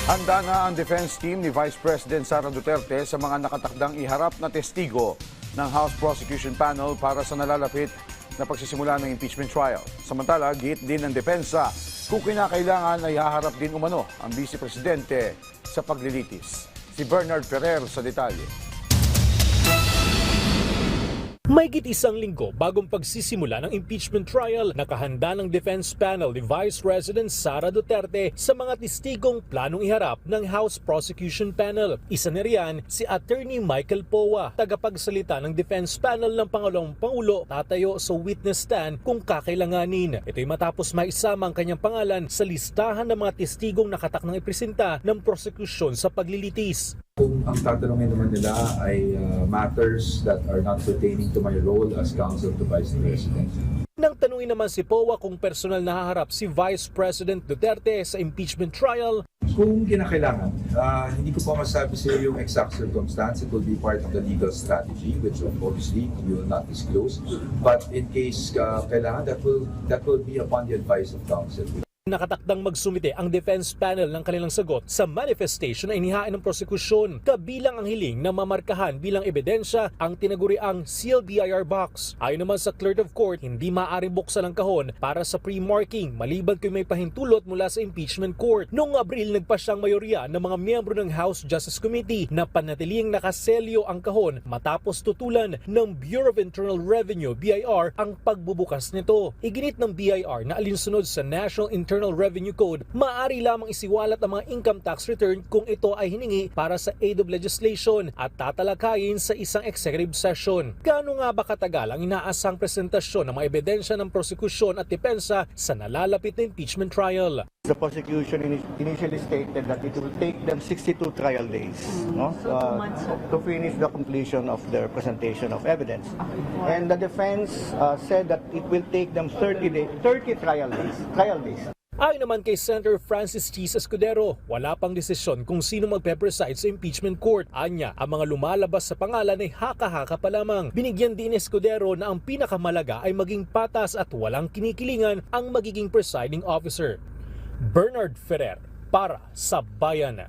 Handa na ang defense team ni Vice President Sara Duterte sa mga nakatakdang iharap na testigo ng House Prosecution Panel para sa nalalapit na pagsisimula ng impeachment trial. Samantala, giit din ng depensa kung kinakailangan ay haharap din umano ang Vice Presidente sa paglilitis. Si Bernard Ferrer sa detalye. Mahigit isang linggo bagong pagsisimula ng impeachment trial, nakahanda ng defense panel ni Vice President Sara Duterte sa mga testigong planong iharap ng House Prosecution Panel. Isa na riyan si Attorney Michael Poa, tagapagsalita ng defense panel ng Pangulong Pangulo, tatayo sa witness stand kung kakailanganin. Ito'y matapos maisama ang kanyang pangalan sa listahan ng mga testigong nakatakdang ipresenta ng prosekusyon sa paglilitis. Kung ang tatanungin naman nila ay matters that are not pertaining to my role as counsel to Vice President. Nang tanungin naman si Poa kung personal na haharap si Vice President Duterte sa impeachment trial, Kung kinakailangan, hindi ko pa masabi sa iyo yung exact circumstance. It will be part of the legal strategy, which obviously we will not disclose. But in case kailangan, that will be upon the advice of counsel. nakatakdang magsumite ang defense panel ng kanilang sagot sa manifestation na inihain ng prosekusyon, kabilang ang hiling na mamarkahan bilang ebidensya ang tinaguriang sealed BIR box. Ayon naman sa clerk of court, hindi maaari buksan ang kahon para sa pre-marking maliban kung may pahintulot mula sa impeachment court. Noong Abril, nagpa siyang mayorya ng mga miyembro ng House Justice Committee na panatiling nakaselyo ang kahon matapos tutulan ng Bureau of Internal Revenue BIR ang pagbubukas nito. Iginit ng BIR na alinsunod sa National Internal Revenue Code, maaari lamang isiwalat ang mga income tax return kung ito ay hiningi para sa aid of legislation at tatalakayin sa isang executive session. Gaano nga ba katagal ang inaasang presentasyon ng mga ebidensya ng prosekusyon at depensa sa nalalapit na impeachment trial? The prosecution initially stated that it will take them 62 trial days, no? To finish the completion of their presentation of evidence. And the defense said that it will take them 30 trial days. Ayon naman kay Senator Francis Cheese Escudero, wala pang desisyon kung sino magpe-preside sa impeachment court. Anya, ang mga lumalabas sa pangalan ay haka-haka pa lamang. Binigyan din ni Escudero na ang pinakamalaga ay maging patas at walang kinikilingan ang magiging presiding officer. Bernard Ferrer para sa Bayan.